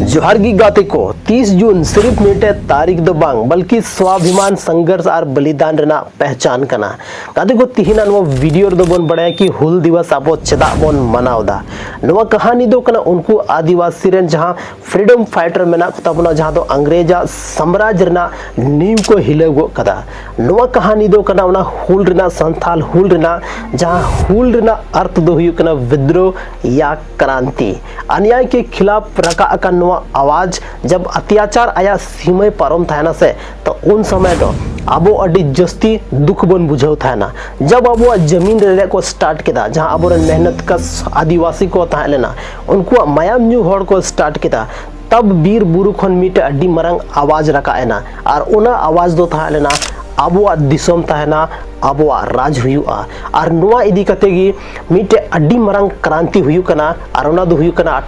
जोहार गी गाते को 30 जून सिर्फ मिटे तारीख दो बांग बल्कि स्वाभिमान संघर्ष और बलिदान रेना पहचान कना गाते को तिहिना नो वीडियो दो बन बड़े कि हुल दिवस आपो चदा बन मनावदा नो कहानी दो कना उनको आदिवासी रेन जहां फ्रीडम फाइटर मेना तबना जहां दो अंग्रेजा साम्राज्य रेना नींव को हिलेगो कदा नो कहानी दो कना उना हुल रेना संथाल हुल रेना जहां हुल रेना अर्थ दो हुई कना विद्रोह या क्रांति अन्याय के खिलाफ रका अका आवाज जब अत्याचार आया सीमा पारम थाना से तो उन समय दो अबो अडी जस्ती दुख बन बुझाव थाना जब अबो जमीन रे को स्टार्ट किया जहां अबो मेहनत का आदिवासी को थालेना उनको मायाम न्यू हॉर को स्टार्ट किया तब बीर बुरु खन मिटे अडी मरंग आवाज रकाएना और उना आवाज दो थालेना अबो दिसम तहना अबो राज हुआ और नुआ इदी कते गी मिटे अड्डी मरंग क्रांति हुआ और उना दो हुआ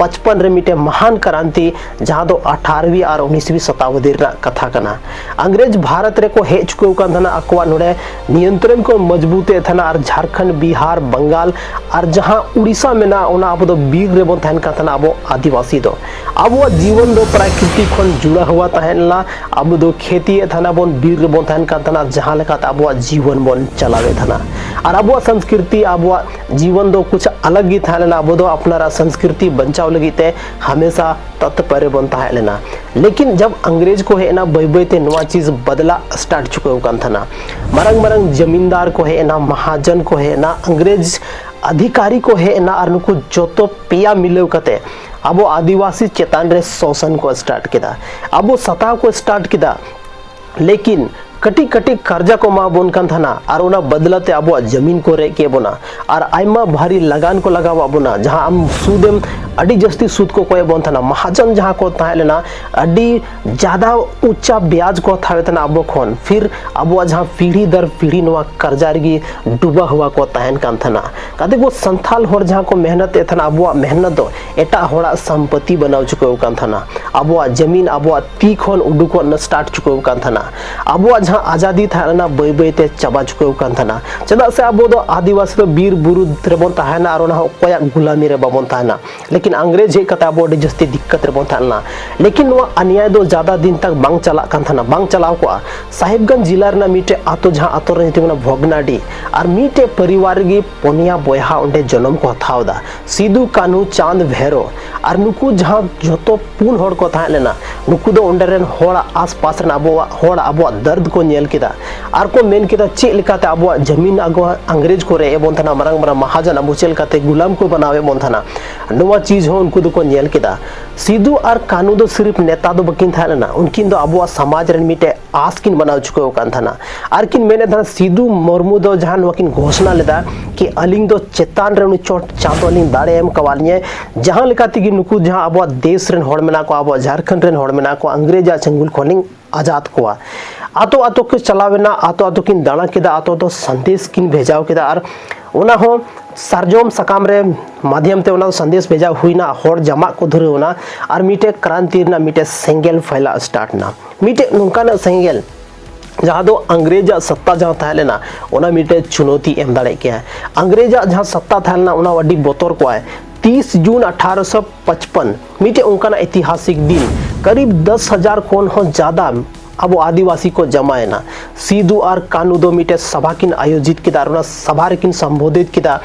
1855 रे मिटे महान क्रांति जहां दो 18वीं और 19वीं शताब्दी रा कथा कना अंग्रेज भारत रे को हेज को कन अकवा नोडे नियंत्रण को मजबूते थना और झारखंड बिहार बंगाल और जहां उड़ीसा में ना उना अब दो बीर रे बन थन कथना अब आदिवासी दो अब जीवन दो प्रकृति खन जुड़ा हुआ तहनला अब दो खेती थना बन बीर रे बन थन कथना जहां लेका अब जीवन बन चलावे थना और अब संस्कृति अब जीवन दो कुछ अलग ही थाना अब दो अपना संस्कृति बचाव लगे हमेशा तत्पर बनता है लेना लेकिन जब अंग्रेज को है ना बैबते नुआ चीज बदला स्टार्ट चुके था मरंग मरंग जमींदार को है ना महाजन को है ना अंग्रेज अधिकारी को है ना और नुकु जोतो पिया मिले कते अब आदिवासी चेतान रे शोषण को स्टार्ट किया अब सता को स्टार्ट किया लेकिन कटी कटी कर्जा को मा बोन कान थाना और उना बदलते अब जमीन को रे के बोना और आयमा भारी लगान को लगावा बोना जहां हम सूदेम अडी जस्ती सूद को कोय बोन थाना महाजन जहां को ताहेलेना अडी ज्यादा ऊंचा ब्याज को थावे तना अब खोन फिर अब जहां पीढ़ी दर पीढ़ी नवा कर्जा री डूबा हुआ को ताहन कान थाना कदे को संथाल होर जहां को मेहनत ए थाना अब मेहनत दो एटा होड़ा संपत्ति बनाव चुके कान थाना अब जमीन अब ती खोन उडुको न स्टार्ट चुके कान थाना अब आजादी थाना बै बैते चाबा चुके थाना चदा से अब दो आदिवासी तो बीर बुरु रेबन ताहना और कोया गुलामी रे बाबन ताहना लेकिन अंग्रेज हे कता अब जस्ती दिक्कत रेबन ताहना लेकिन वो अन्याय दो ज्यादा दिन तक बांग चला थाना बांग चलाव को साहिबगंज जिला रे मिटे आतो जहां आतो रे भोगनाडी और मिटे परिवार गी पोनिया बोया उंडे जन्म को हथावदा सिदू कानू चांद भैरो और नुकु जहां जोतो पुन होड़ को थालेना नुकु दो उंडे रेन होड़ आसपास रे अब दर्द को नेल किदा आर को मेन किदा चे लेकाते अब जमीन अगो अंग्रेज को रे बोन थाना मरंग मरंग महाजन अब चेल काते गुलाम को बनावे बोन थाना नवा चीज हो उनको को नेल किदा सिदू और कानू दो सिर्फ नेता दो बकिन थाना उनकिन दो अब समाज रे मिटे आस किन बनाव चुके कान थाना आर किन मेने थाना सिदू मुर्मू दो जहान वकिन घोषणा लेदा कि अलिंग दो चेतान रे चोट चातो अलिंग दाड़े एम कवालिए जहां लेकाते कि नुकु जहां अब देश रेन होड़ मेना को अब झारखंड रेन होड़ मेना को अंग्रेजा चंगुल खोलिंग आजाद को आतो आतो के चलावेना आतो आतो किन दाना किदा आतो तो संदेश किन भेजाव किदा और उना हो सरजोम सकाम रे माध्यम ते उना संदेश भेजा हुईना होड़ जमा को धरे उना और मिटे क्रांति ना मिटे सेंगेल फैला स्टार्ट ना मिटे नुका ना सेंगेल जहां दो अंग्रेजा सत्ता जहां थालेना उना मिटे चुनौती एम दाड़े के है अंग्रेजा जहां सत्ता थालेना उना वडी बोतोर को है 30 जून 1855 मिटे उनका ऐतिहासिक दिन करीब 10,000 कोन हो ज्यादा अब आदिवासी को जमाए ना सीधू और कानू दो मिटे सभा किन आयोजित किदा सभा किन संबोधित किदा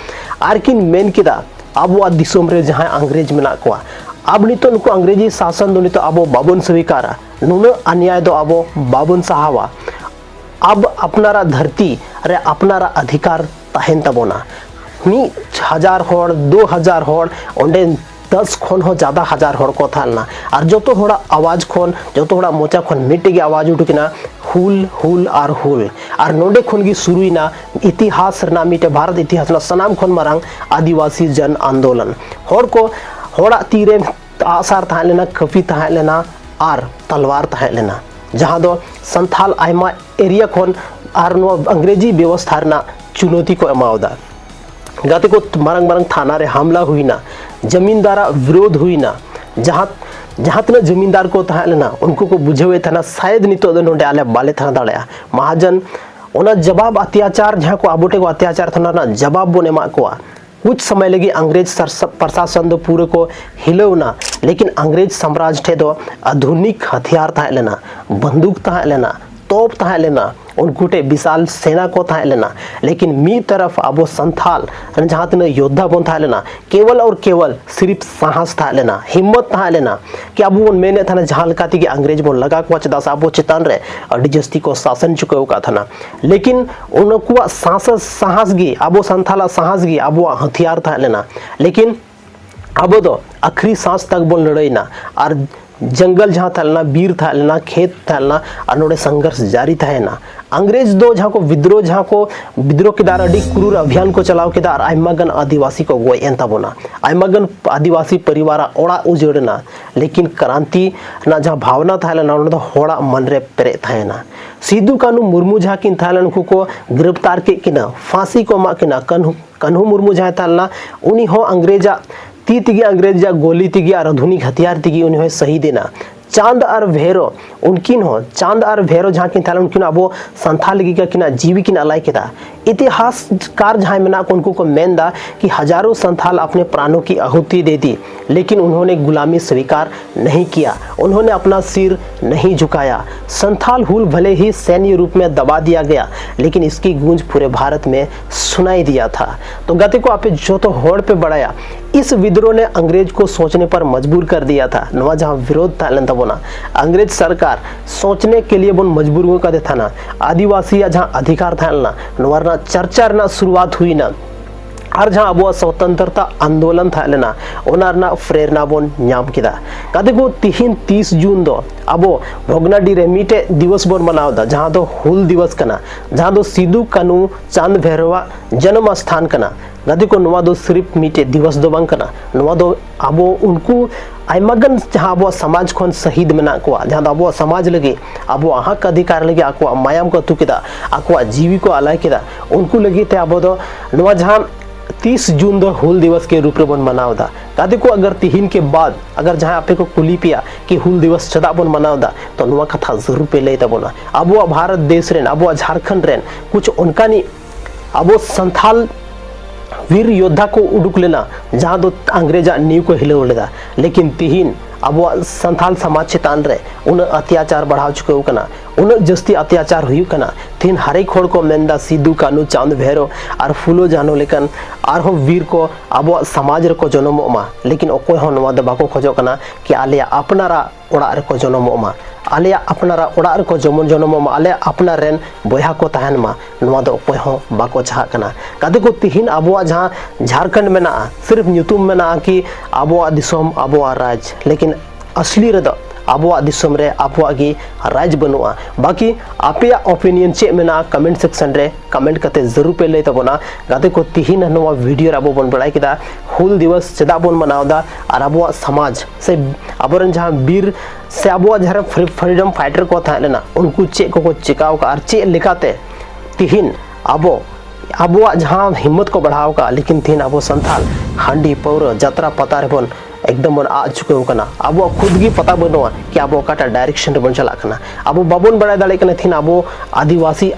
आर किन मेन किदा अब दिसोम रे जहां अंग्रेज मेना को अब नी तो नुको अंग्रेजी शासन दो नी तो अब बाबन स्वीकारा नुनो अन्याय दो अब बाबन सहावा अब अपनारा धरती अरे अपनारा अधिकार तहन तबोना 1000 होड़ 2000 होड़ ओंडे 10 खन हो ज्यादा हजार होड़ को थालना और जो तो थोड़ा आवाज खन जो तो थोड़ा मोचा खन मिट्टी की आवाज उठकिना हुल हुल और नोडे खन की शुरू ना इतिहास ना मिटे भारत इतिहास ना सनाम खन मरंग आदिवासी जन आंदोलन होड़ को होड़ा तीरे आसार थालेना कफी थालेना और तलवार थालेना जहां दो संथाल आयमा एरिया खन और नो अंग्रेजी व्यवस्था ना चुनौती को एमावदा गाते को मरंग मरंग थाना रे हमला हुई ना जमींदारा विरोध हुई ना जहां जहां तना जमींदार को थालेना उनको को बुझे थाना शायद नितो दो नोडे आले बाले थाना दाड़या महाजन ओना जवाब अत्याचार जहां को आबोटे को अत्याचार थाना ना जवाब बोने मा को कुछ समय लगी अंग्रेज प्रशासन दो पूरे को हिलौना, लेकिन अंग्रेज साम्राज्य ठे दो आधुनिक हथियार तहाँ लेना, बंदूक तहाँ लेना, तोप तहाँ लेना, उनको टे विशाल सेना को तहाँ लेना। लेकिन मी तरफ अब संथाल जहाँ तक योद्धा बन तहाँ लेना, केवल और केवल सिर्फ साहस तहाँ लेना, हिम्मत तहाँ लेना कि अब वो मेने था जहाँ लगा थी कि अंग्रेज बन लगा को चदा साबो चितान रे अड़ी जस्ती को शासन चुके का था ना। लेकिन उनको साहस गी अब संथाल साहस गी अब हथियार तहाँ लेना। लेकिन अब तो आखिरी सांस तक बोल लड़ाईना और जंगल जहाँ थालना, बीर थालना, खेत थालना और नोड़े संघर्ष जारी था ना। अंग्रेज दो जहाँ को विद्रोह के दार अड़ी क्रूर अभियान को चलाव के दार आयमागन आदिवासी को गोय एंता बोना, आयमागन आदिवासी परिवार ओड़ा उजड़ना। लेकिन क्रांति ना जहाँ भावना था ना उन्हें तो होड़ा मन रे पेरे था ना। सिद्धू कानू मुर्मू जहाँ किन था उनको को गिरफ्तार के किना, फांसी को मा किना, कन्हू मुर्मू जहाँ था उन्हीं हो अंग्रेजा ती तिगी अंग्रेजा गोली तिगी और आधुनिक हथियार तिगी उन्हें सही देना। चांद और भेरो उनकिन हो, चांद और भेरो जहाँ किन था उनकिन अब संथाल की किना जीवी किन अलाई के था। इतिहासकार जहाँ में ना उनको को मेन दा कि हजारों संथाल अपने प्राणों की आहुति दे दी, लेकिन उन्होंने गुलामी स्वीकार नहीं किया, उन्होंने अपना सिर नहीं झुकाया। संथाल हुल भले ही सैन्य रूप में दबा दिया गया, लेकिन इसकी गूंज पूरे भारत में सुनाई दिया था। तो गति को आप जो तो होड़ पे बढ़ाया, इस विद्रोह ने अंग्रेज को सोचने पर मजबूर कर दिया था। नवा जहाँ विरोध था बोना, अंग्रेज सरकार सोचने के लिए बोन मजबूर हो कर था ना। आदिवासी या जहाँ अधिकार था ना नवा चर्चा ना शुरुआत हुई ना, और जहाँ अब स्वतंत्रता आंदोलन था लेना ओनारना प्रेरणा बोन नाम किदा। कदे को 30 जून दो अब भोगनाडी रे मीटे दिवस बोन मनाव दा, जहाँ दो हुल दिवस कना, जहाँ दो सिद्धू कानू चांद भैरवा जन्म स्थान कना। गदे को नवा दो सिर्फ मीटे दिवस दो बांग कना, नवा दो अब उनको आयमागन जहाँ अब समाज खन शहीद मेना को, जहाँ अब समाज लगे अब अहक अधिकार लगे आको मायाम को तुकेदा, आको जीवी को अलाय केदा, उनको लगे थे अब दो नवा जहाँ 30 जून दो हुल दिवस के रूप में मनाव दा। कादे को अगर तिहिन के बाद अगर जहाँ आपे को कुली पिया कि हुल दिवस चदा बन मनाव दा, तो नुआ कथा जरूर पे ले तबोना। अब वो भारत देश रेन, अब वो झारखंड रेन कुछ उनका नहीं, अब वो संथाल वीर योद्धा को उड़ुक लेना जहाँ दो अंग्रेजा नीव को हिले उड़ेदा। लेकिन तिहिन अब वो संथाल समाज चेतान रे उन अत्याचार बढ़ाव चुके हो कना, उन जस्ती अत्याचार हुई कना। तीन हरे खोड़ को मेंदा सिद्धू कानू चांद भैरो और फूलो जानो लेकिन और हो वीर को अब समाज रे को जन्मोमा। लेकिन अकोय हो नवा दबा को खोजो कना कि आलिया अपनारा ओड़ा रे को जन्मोमा, आलिया अपनारा ओड़ा रे को जन्मोमा, आलिया अपना रेन बोया को तहन मा नवा दो अकोय हो बाको चाह कना। कदे को तिहिन अब जहाँ झारखंड में ना सिर्फ ᱧᱩᱛᱩᱢ में ना कि अब दिसोम अब राज, लेकिन असली रे अब दिसोम रे अब की राज बनुआ। बाकी आपे ओपिनियन चे में ना कमेंट सेक्शन रे कमेंट करते जरूर पे ले तबोना। गाते को तिहिन नवा वीडियो अब बन बड़ाई किदा हुल दिवस चदा बन मनावदा और अब समाज से अब जहाँ वीर से अब जहाँ फ्रीडम फाइटर को था लेना उनको चे को चिकाव का और चे लिखाते तिहिन अब जहाँ हिम्मत को बढ़ाव का। लेकिन तीन अब संथाल हांडी पौर जतरा पता रे बन एकदम बन आ चुके हो कना। अब खुद की पता बनवा कि अब अकाटा डायरेक्शन रे बन चला कना। अब बाबन बड़ा दाड़े कना थीन अब आदिवासी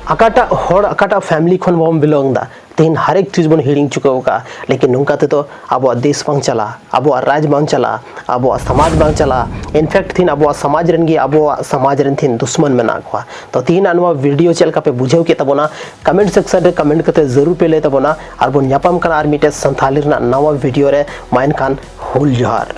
अकाटा होड़ अकाटा फैमिली खन बम बिलोंग दा तीन हर एक चीज बन हिड़िंग चुके हो का। लेकिन नुका ते तो अब देश बांग चला, अब राज बांग चला, अब समाज बांग चला। इनफैक्ट थीन अब समाज रन गी अब समाज रन थीन दुश्मन में ना हुआ। तो तीन अनवा वीडियो चल का पे बुझेव के तबोना कमेंट सेक्शन रे कमेंट करते जरूर पे ले तबोना। और बन न्यापम कना आर मिटे संथाली रना नवा वीडियो रे माइन खान हुल जोहार।